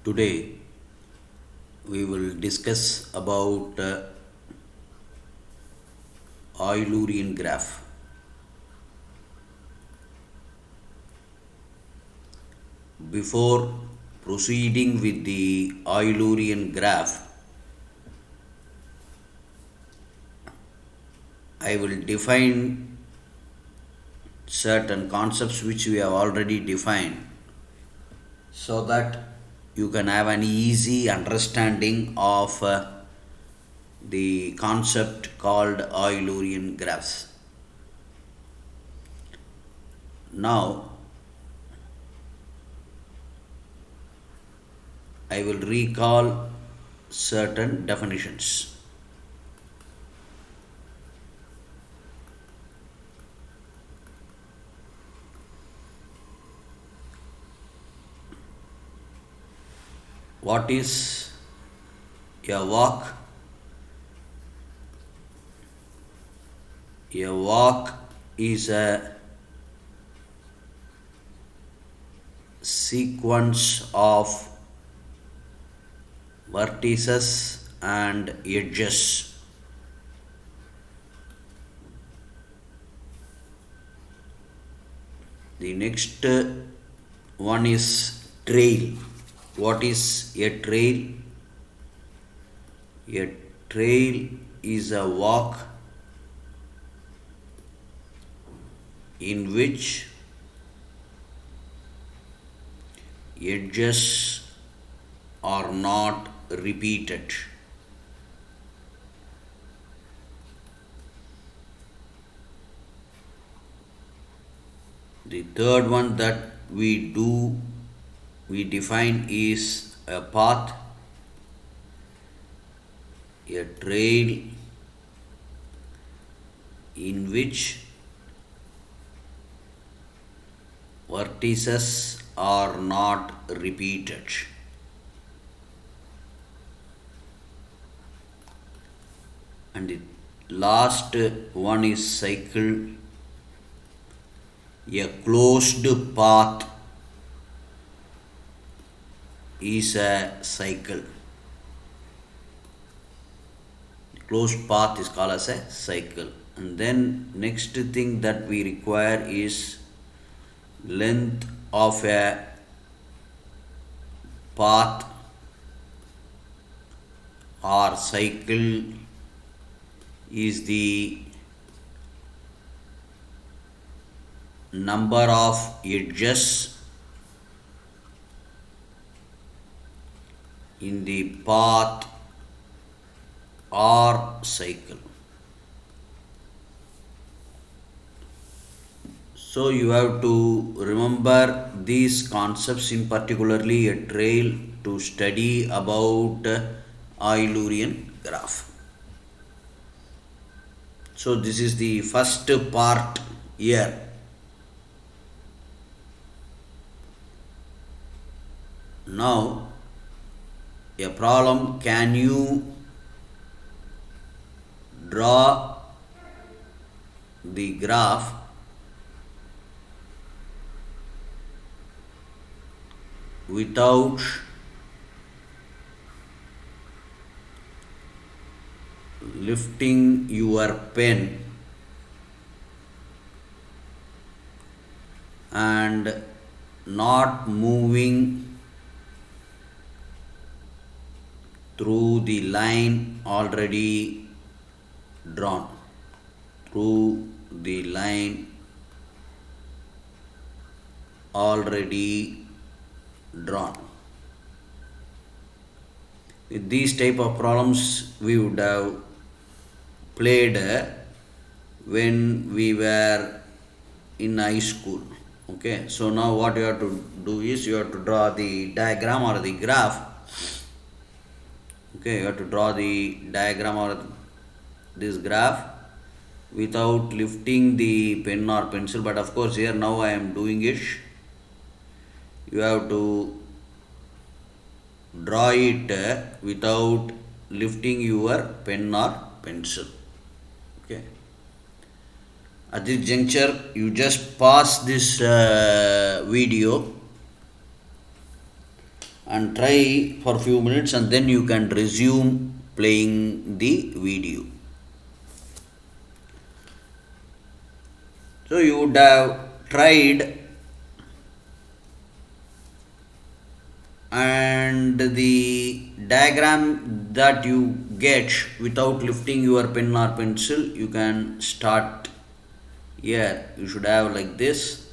Today we will discuss about Eulerian graph. Before proceeding with the Eulerian graph, I will define certain concepts which we have already defined so that you can have an easy understanding of the concept called Eulerian graphs. Now, I will recall certain definitions. What is a walk? A walk is a sequence of vertices and edges. The next one is trail. What is a trail? A trail is a walk in which edges are not repeated. The third one that we define is a path, a trail in which vertices are not repeated. And the last one is cycle. A closed path is a cycle. The closed path is called as a cycle. And then next thing that we require is length of a path or cycle is the number of edges in the path or cycle. So you have to remember these concepts, in particularly a trail, to study about Eulerian graph. So this is the first part here. Now, a problem: can you draw the graph without lifting your pen and not moving through the line already drawn? Through the line already drawn. With these type of problems we would have played when we were in high school. Okay, so now what you have to do is you have to draw the diagram or the graph. Okay, you have to draw the diagram or this graph without lifting the pen or pencil, but of course here now I am doing it. You have to draw it without lifting your pen or pencil. Okay. At this juncture, you just pause this video and try for few minutes, and then you can resume playing the video. So you would have tried, and the diagram that you get without lifting your pen or pencil, you can start here. You should have like this,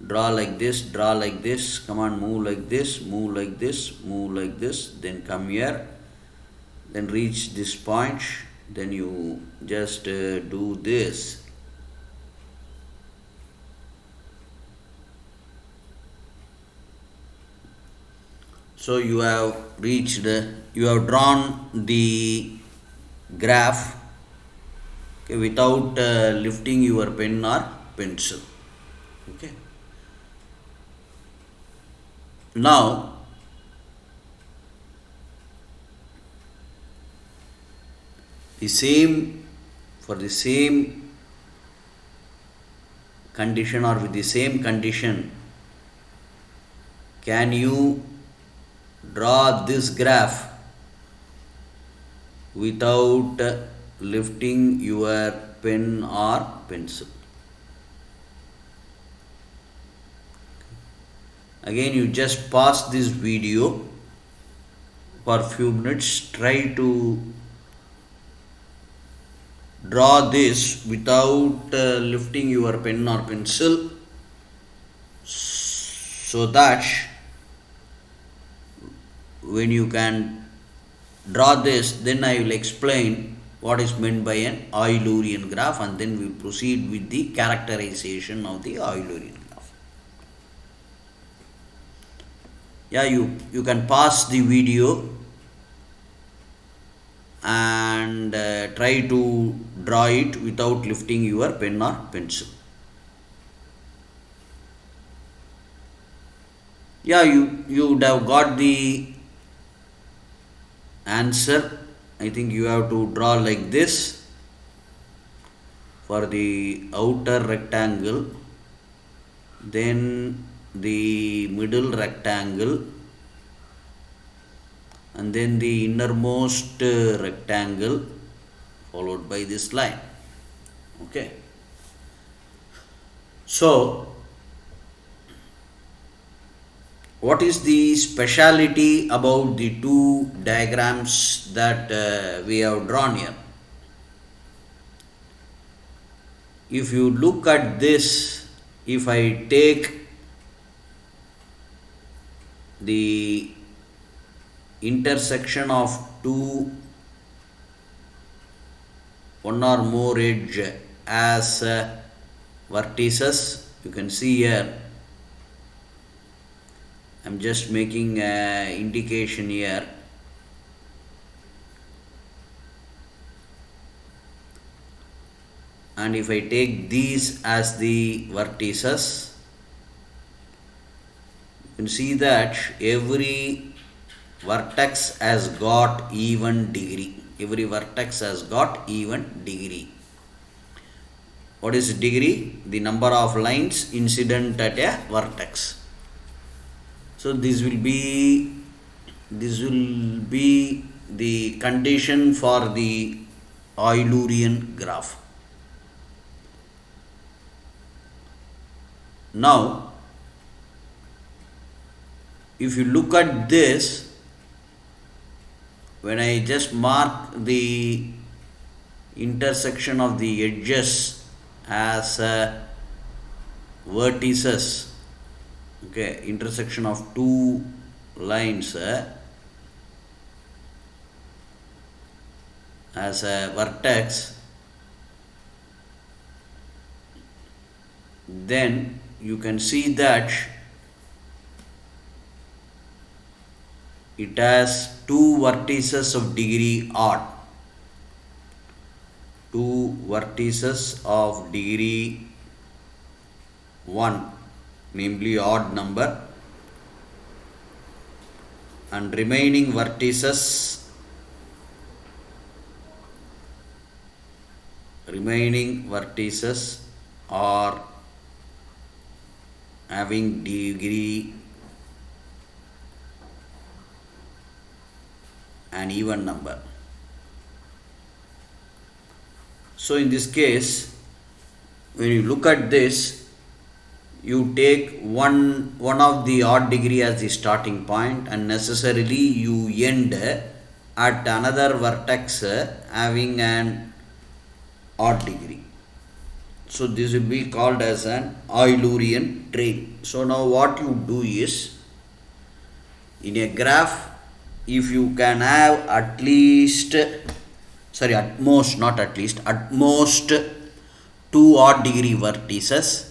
draw like this, draw like this, come on, move like this, move like this, move like this, then come here, then reach this point, then you just do this. So you have reached, you have drawn the graph, okay, without lifting your pen or pencil. Okay. Now, the same, for the same condition or with the same condition, can you draw this graph without lifting your pen or pencil? Again, you just pause this video for few minutes, try to draw this without lifting your pen or pencil, so that when you can draw this, then I will explain what is meant by an Eulerian graph, and then we proceed with the characterization of the Eulerian graph. Yeah, you can pause the video and try to draw it without lifting your pen or pencil. Yeah, you would have got the answer. I think you have to draw like this for the outer rectangle, then the middle rectangle, and then the innermost rectangle, followed by this line. Okay. So, what is the speciality about the two diagrams that we have drawn here? If you look at this, if I take the intersection of one or more edge as vertices, you can see here, I am just making an indication here. And if I take these as the vertices, you can see that every vertex has got even degree. Every vertex has got even degree. What is degree? The number of lines incident at a vertex. So this will be the condition for the Eulerian graph. Now, if you look at this, when I just mark the intersection of the edges as vertices, okay, intersection of two lines as a vertex, then you can see that it has two vertices of degree odd. Two vertices of degree 1, namely odd number, and remaining vertices are having degree an even number. So in this case, when you look at this, you take one of the odd degree as the starting point, and necessarily you end at another vertex having an odd degree. So this will be called as an Eulerian trail. So now what you do is, in a graph, if you can have at most two odd degree vertices,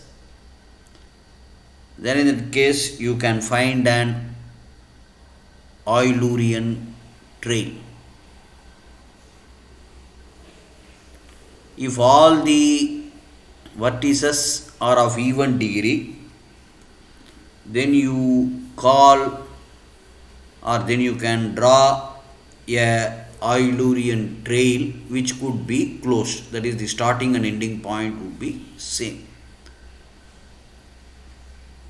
then in that case you can find an Eulerian trail. If all the vertices are of even degree, then you can draw a Eulerian trail which could be closed, that is the starting and ending point would be same.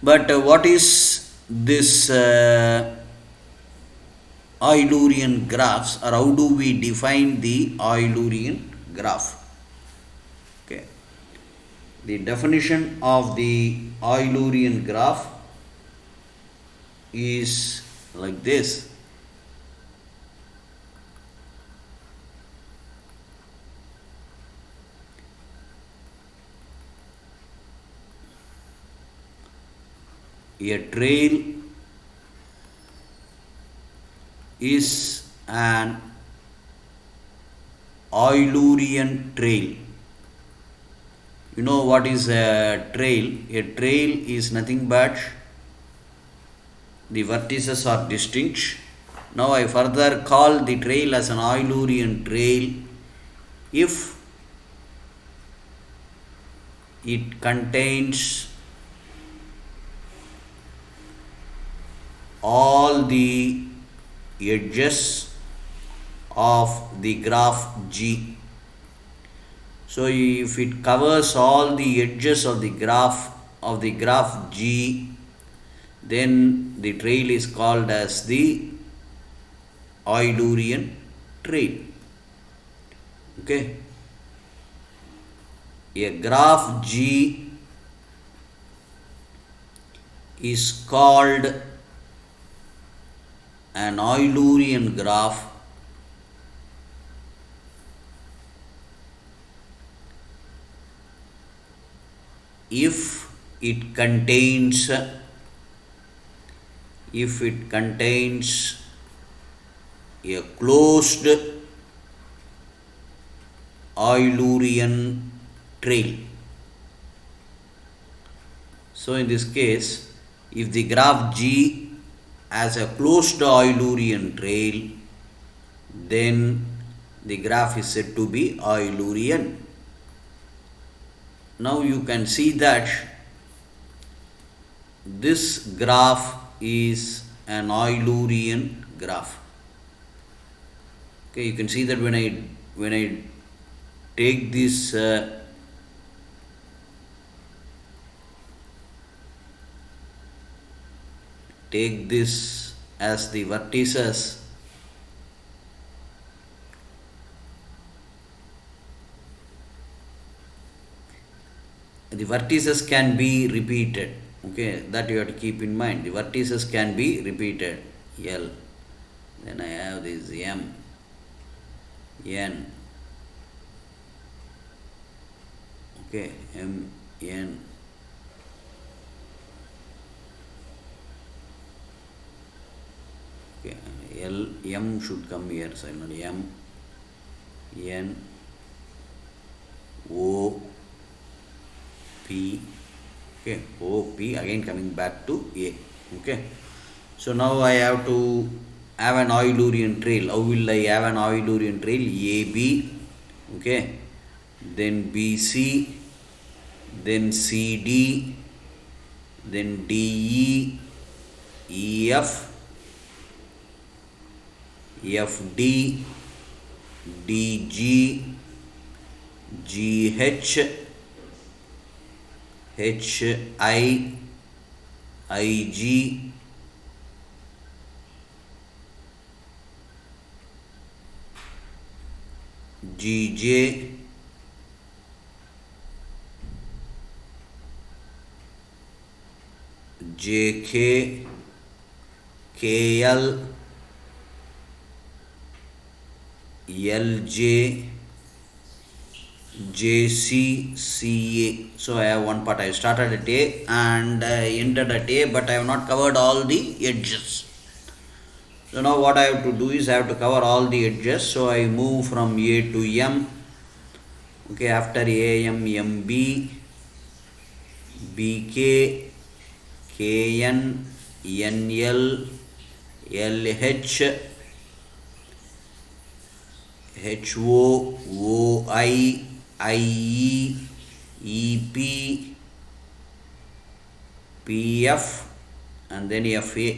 But what is this Eulerian graphs, or how do we define the Eulerian graph? Okay, the definition of the Eulerian graph is like this. A trail is an Eulerian trail. You know what is a trail? A trail is nothing but the vertices are distinct. Now I further call the trail as an Eulerian trail if it contains all the edges of the graph G. So if it covers all the edges of the graph G, then the trail is called as the Eulerian trail. Okay, a graph G is called an Eulerian graph if it contains a closed Eulerian trail. So in this case, if the graph G has a closed Eulerian trail, then the graph is said to be Eulerian. Now you can see that this graph is an Eulerian graph. Okay, you can see that when I take this as the vertices, the vertices can be repeated. Okay, that you have to keep in mind. The vertices can be repeated. L, then I have this M, N. Okay, M, N. Okay, L, M should come here. So M, N, O, P. Okay, O, P, again coming back to A. Okay, so now I have to have an Eulerian trail. How will I have an Eulerian trail? AB, okay, then BC, then CD, then DE, EF, FD, DG, GH, HI, IG, GJ, JK, KL, LJ, JC, CA. So I have one part. I started at A and I ended at A, but I have not covered all the edges. So now what I have to do is I have to cover all the edges. So I move from A to M. Okay, after AM, MB, BK, KN, NL, LH, HO, OI, IE, EP, PF, and then FA.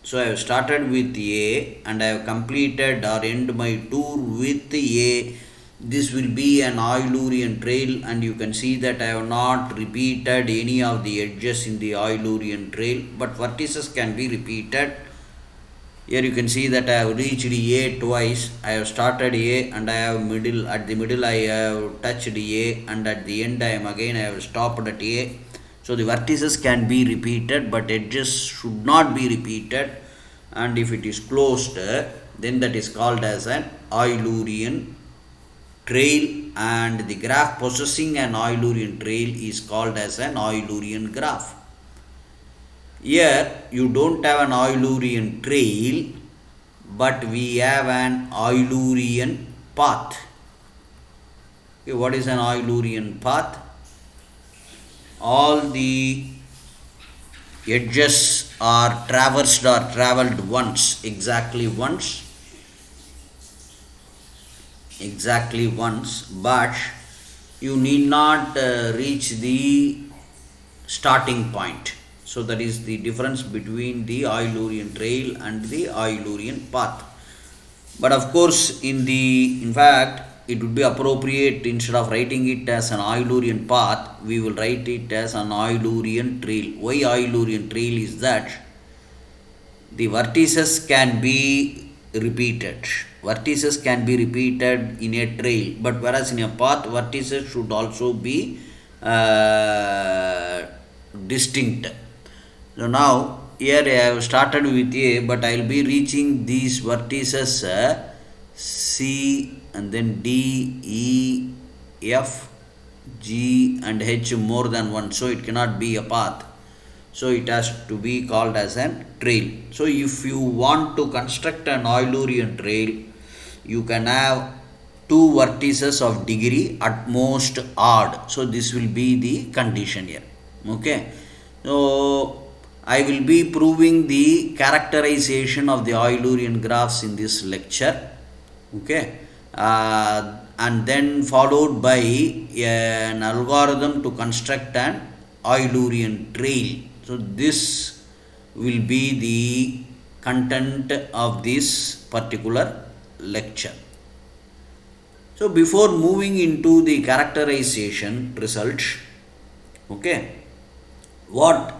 So I have started with A and I have completed or end my tour with A. This will be an Eulerian trail, and you can see that I have not repeated any of the edges in the Eulerian trail, but vertices can be repeated. Here you can see that I have reached A twice. I have started A and I have middle, at the middle I have touched A, and at the end I have stopped at A. So the vertices can be repeated, but edges should not be repeated, and if it is closed, then that is called as an Eulerian trail, and the graph possessing an Eulerian trail is called as an Eulerian graph. Here you don't have an Eulerian trail, but we have an Eulerian path. Okay, what is an Eulerian path? All the edges are traversed or travelled once, exactly once, but you need not reach the starting point. So that is the difference between the Eulerian trail and the Eulerian path. But of course, in fact, it would be appropriate, instead of writing it as an Eulerian path, we will write it as an Eulerian trail. Why Eulerian trail is that the vertices can be repeated. Vertices can be repeated in a trail, but whereas in a path, vertices should also be distinct. So now here I have started with A, but I will be reaching these vertices C and then D, E, F, G and H more than one. So it cannot be a path. So it has to be called as a trail. So if you want to construct an Eulerian trail, you can have two vertices of degree, at most odd. So this will be the condition here. Okay. So I will be proving the characterization of the Eulerian graphs in this lecture. Okay. And then followed by an algorithm to construct an Eulerian trail. So this will be the content of this particular lecture. So before moving into the characterization results, okay, what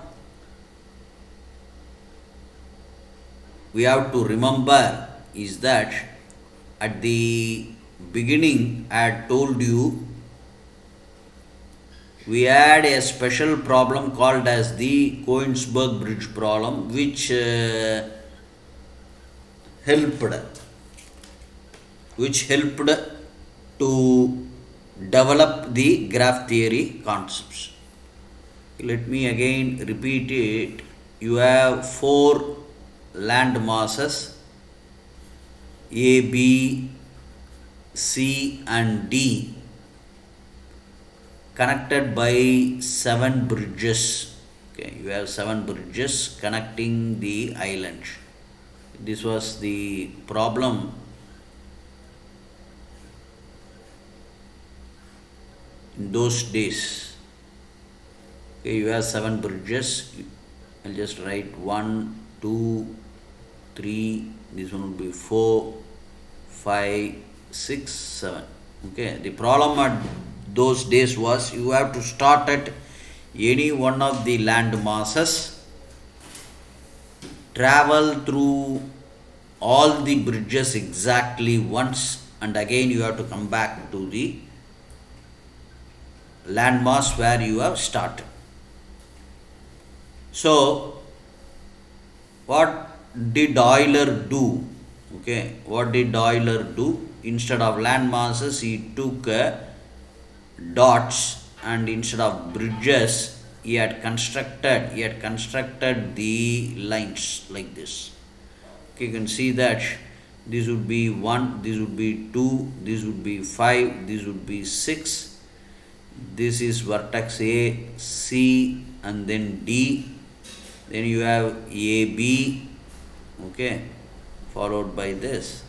we have to remember is that at the beginning I had told you we had a special problem called as the Königsberg bridge problem, which helped to develop the graph theory concepts. Let me again repeat it. You have four land masses A, B, C and D, connected by 7 bridges. Okay, you have 7 bridges connecting the island. This was the problem in those days. Okay, you have 7 bridges. I'll just write 1, 2, 3. This one will be 4, 5, 6, 7. Okay, the problem at those days was you have to start at any one of the land masses, travel through all the bridges exactly once, and again you have to come back to the landmass where you have started. So, what did Euler do? Okay, what did Euler do? Instead of land masses, he took dots, and instead of bridges, he had constructed the lines like this. Okay, you can see that this would be 1, this would be 2, this would be 5, this would be 6. This is vertex A, C, and then D. Then you have AB, okay, followed by this.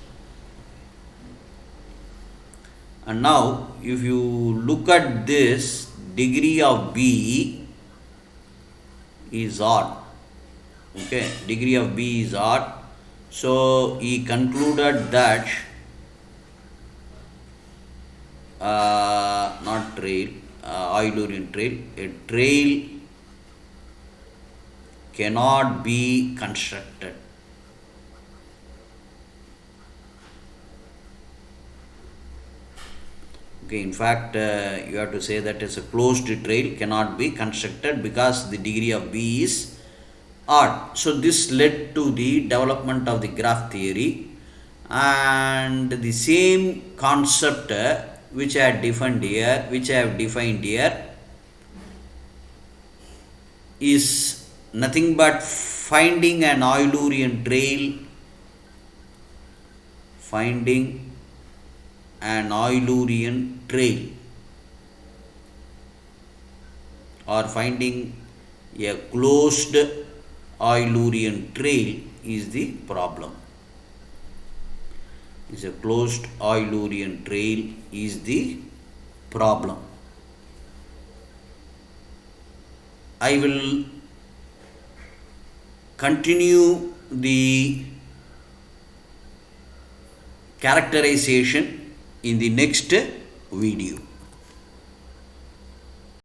And now, if you look at this, degree of B is odd. Okay, degree of B is odd. So he concluded that not trail, Eulerian trail, a trail cannot be constructed. Okay, in fact, you have to say that it's a closed trail cannot be constructed because the degree of B is odd. So this led to the development of the graph theory, and the same concept which I have defined here, is nothing but finding an Eulerian trail, or finding a closed Eulerian trail is the problem. Is a closed Eulerian trail is the problem. I will continue the characterization in the next video.